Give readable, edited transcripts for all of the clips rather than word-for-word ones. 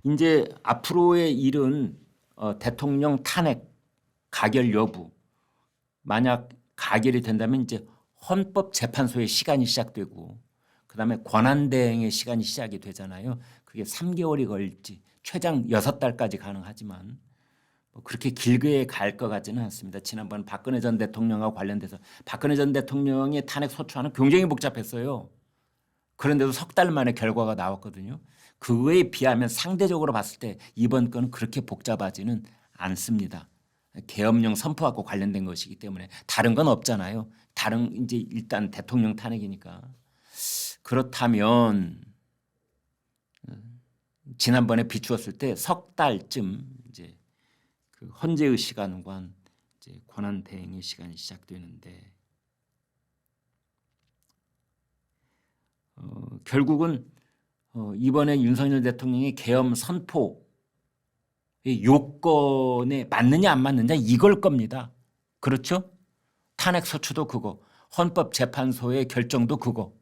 이제 앞으로의 일은 대통령 탄핵 가결 여부, 만약 가결이 된다면 이제 헌법재판소의 시간이 시작되고 그다음에 권한대행의 시간이 시작이 되잖아요. 그게 3개월이 걸릴지 최장 6달까지 가능하지만 뭐 그렇게 길게 갈 것 같지는 않습니다. 지난번 박근혜 전 대통령과 관련돼서 박근혜 전 대통령의 탄핵 소추안은 굉장히 복잡했어요. 그런데도 석 달 만에 결과가 나왔거든요. 그거에 비하면 상대적으로 봤을 때 이번 건은 그렇게 복잡하지는 않습니다. 계엄령 선포하고 관련된 것이기 때문에 다른 건 없잖아요. 다른 이제 일단 대통령 탄핵이니까. 그렇다면 지난번에 비추었을 때 석 달쯤 이제 그 헌재의 시간과 이제 권한 대행의 시간이 시작되는데 결국은 이번에 윤석열 대통령의 계엄 선포의 요건에 맞느냐 안 맞느냐 이걸 겁니다. 그렇죠? 탄핵 소추도 그거, 헌법재판소의 결정도 그거.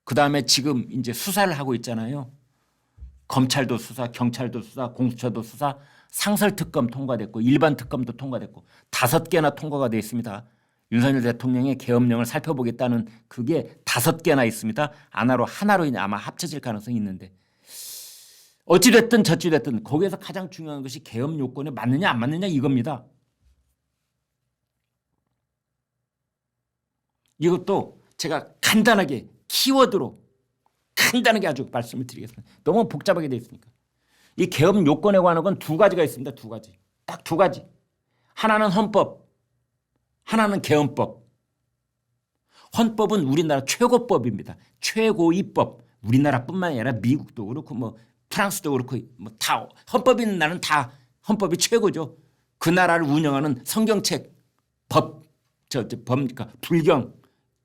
그다음에 지금 이제 수사를 하고 있잖아요. 검찰도 수사, 경찰도 수사, 공수처도 수사, 상설특검 통과됐고 일반 특검도 통과됐고 5개나 통과가 되어 있습니다. 윤석열 대통령의 계엄령을 살펴보겠다는 그게 5개나 있습니다. 하나로 아마 합쳐질 가능성이 있는데 어찌됐든 저찌됐든 거기에서 가장 중요한 것이 계엄 요건에 맞느냐 안 맞느냐 이겁니다. 이것도 제가 간단하게 키워드로 간단하게 아주 말씀을 드리겠습니다. 너무 복잡하게 되어 있으니까. 이 계엄 요건에 관한 건 2가지가 있습니다. 2가지. 딱 2가지. 하나는 헌법, 하나는 계엄법. 헌법은 우리나라 최고법입니다. 최고의 법. 우리나라뿐만 아니라 미국도 그렇고 뭐 프랑스도 그렇고 뭐 다 헌법이 있는 나라는 다 헌법이 최고죠. 그 나라를 운영하는 성경책, 법, 그러니까 불경,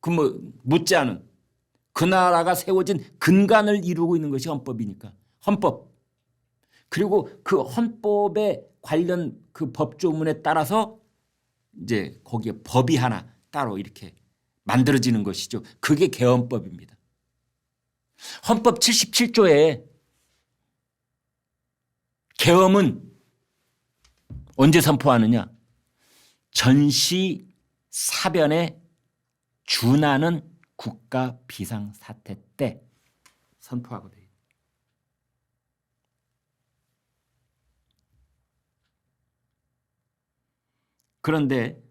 그 뭐 못지않은 그 나라가 세워진 근간을 이루고 있는 것이 헌법이니까 헌법. 그리고 그 헌법에 관련 그 법조문에 따라서 이제 거기에 법이 하나 따로 이렇게 만들어지는 것이죠. 그게 계엄법입니다. 헌법 77조에 계엄은 언제 선포하느냐? 전시 사변에 준하는 국가 비상사태 때 선포하고 돼요. 그런데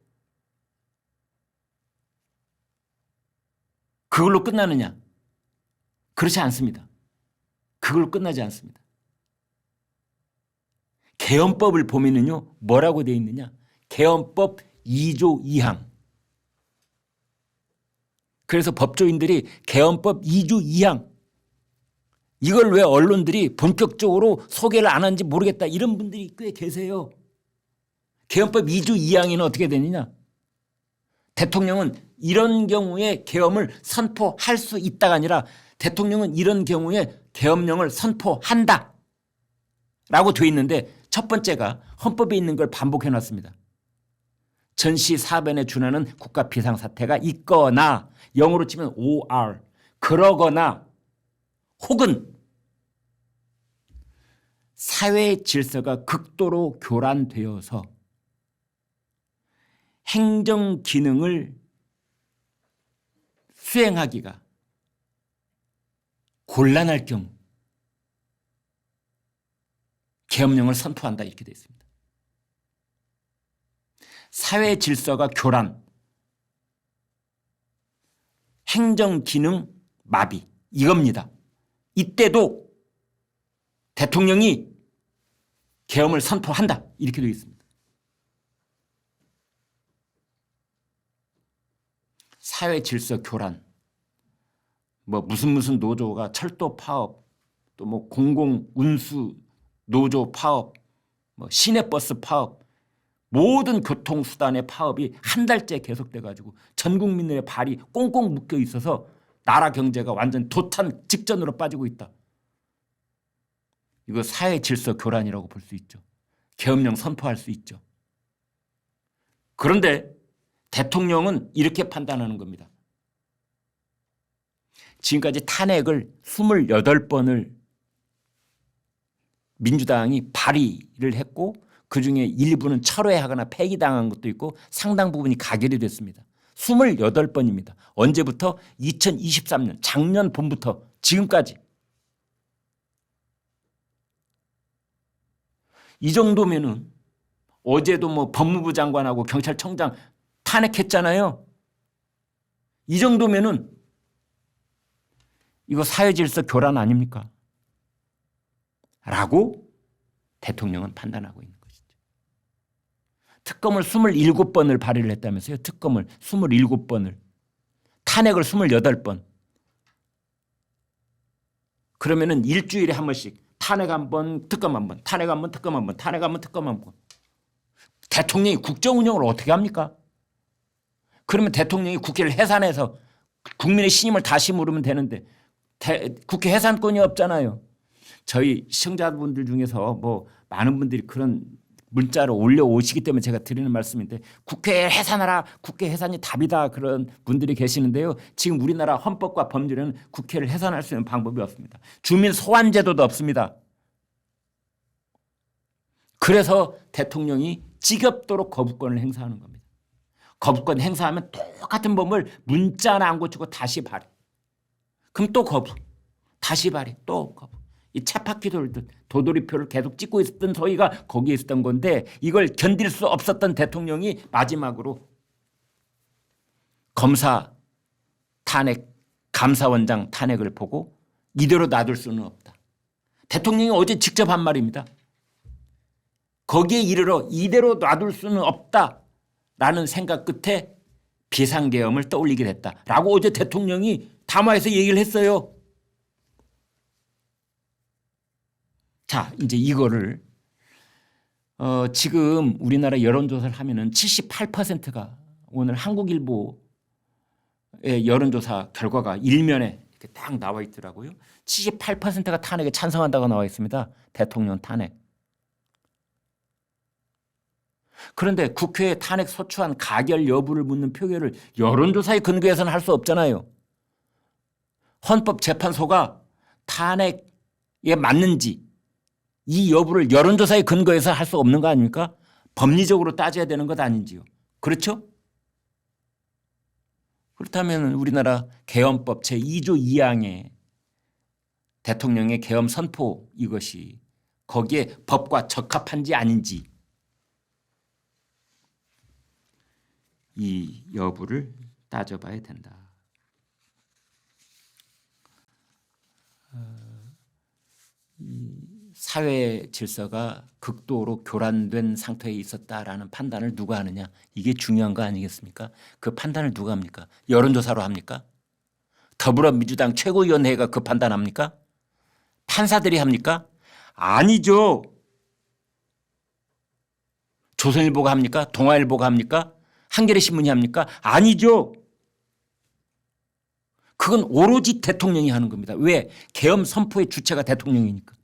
그걸로 끝나느냐? 그렇지 않습니다. 그걸로 끝나지 않습니다. 계엄법을 보면은요 뭐라고 되어 있느냐? 계엄법 2조 2항. 그래서 법조인들이 계엄법 2조 2항 이걸 왜 언론들이 본격적으로 소개를 안 하는지 모르겠다 이런 분들이 꽤 계세요. 계엄법 2조 2항에는 어떻게 되느냐? 대통령은 이런 경우에 계엄을 선포할 수 있다가 아니라 대통령은 이런 경우에 계엄령을 선포한다 라고 되어 있는데 첫 번째가 헌법에 있는 걸 반복해 놨습니다. 전시 사변에 준하는 국가 비상사태가 있거나 영어로 치면 OR 그러거나 혹은 사회 질서가 극도로 교란되어서 행정 기능을 수행하기가 곤란할 경우 계엄령을 선포한다 이렇게 되어 있습니다. 사회 질서가 교란, 행정 기능 마비 이겁니다. 이때도 대통령이 계엄을 선포한다 이렇게 되어 있습니다. 사회 질서 교란, 뭐 무슨 노조가 철도 파업, 또 뭐 공공 운수 노조 파업, 뭐 시내버스 파업, 모든 교통수단의 파업이 한 달째 계속돼 가지고 전 국민의 발이 꽁꽁 묶여 있어서 나라 경제가 완전 도탄 직전으로 빠지고 있다. 이거 사회 질서 교란이라고 볼 수 있죠. 계엄령 선포할 수 있죠. 그런데 대통령은 이렇게 판단하는 겁니다. 지금까지 탄핵을 28번을 민주당이 발의를 했고 그중에 일부는 철회하거나 폐기당한 것도 있고 상당 부분이 가결이 됐습니다. 28번입니다. 언제부터? 2023년 작년 봄부터 지금까지. 이 정도면은 어제도 뭐 법무부 장관하고 경찰청장 탄핵했잖아요. 이 정도면은 이거 사회질서 교란 아닙니까? 라고 대통령은 판단하고 있는 것이죠. 특검을 27번을 발의를 했다면서요. 특검을 27번을. 탄핵을 28번. 그러면은 일주일에 한 번씩 탄핵 한 번, 특검 한 번, 탄핵 한 번, 특검 한 번, 탄핵 한 번, 특검 한 번. 대통령이 국정 운영을 어떻게 합니까? 그러면 대통령이 국회를 해산해서 국민의 신임을 다시 물으면 되는데 국회 해산권이 없잖아요. 저희 시청자분들 중에서 뭐 많은 분들이 그런 문자를 올려오시기 때문에 제가 드리는 말씀인데 국회 해산하라. 국회 해산이 답이다. 그런 분들이 계시는데요. 지금 우리나라 헌법과 법률에는 국회를 해산할 수 있는 방법이 없습니다. 주민 소환 제도도 없습니다. 그래서 대통령이 지겹도록 거부권을 행사하는 겁니다. 거부권 행사하면 똑같은 법을 문자 하나 안 고치고 다시 발의. 그럼 또 거부. 다시 발의. 또 거부. 이 쳇바퀴 돌듯 도돌이표를 계속 찍고 있었던 소위가 거기에 있었던 건데 이걸 견딜 수 없었던 대통령이 마지막으로 검사 탄핵, 감사원장 탄핵을 보고 이대로 놔둘 수는 없다. 대통령이 어제 직접 한 말입니다. 거기에 이르러 이대로 놔둘 수는 없다라는 생각 끝에 비상계엄을 떠올리게 됐다라고 어제 대통령이 담화에서 얘기를 했어요. 자, 이제 이거를 지금 우리나라 여론조사를 하면은 78%가 오늘 한국일보의 여론조사 결과가 일면에 이렇게 딱 나와 있더라고요. 78%가 탄핵에 찬성한다고 나와 있습니다. 대통령 탄핵. 그런데 국회에 탄핵 소추안 가결 여부를 묻는 표결을 여론조사에 근거해서는 할 수 없잖아요. 헌법재판소가 탄핵에 맞는지 이 여부를 여론조사에 근거해서 할 수 없는 거 아닙니까? 법리적으로 따져야 되는 것 아닌지요. 그렇죠? 그렇다면 우리나라 계엄법 제2조 2항에 대통령의 계엄 선포 이것이 거기에 법과 적합한지 아닌지 이 여부를 따져봐야 된다. 사회 질서가 극도로 교란된 상태에 있었다라는 판단을 누가 하느냐. 이게 중요한 거 아니겠습니까? 그 판단을 누가 합니까? 여론조사로 합니까? 더불어민주당 최고위원회가 그 판단합니까? 판사들이 합니까? 아니죠. 조선일보가 합니까? 동아일보가 합니까? 한겨레신문이 합니까? 아니죠. 그건 오로지 대통령이 하는 겁니다. 왜? 계엄 선포의 주체가 대통령이니까.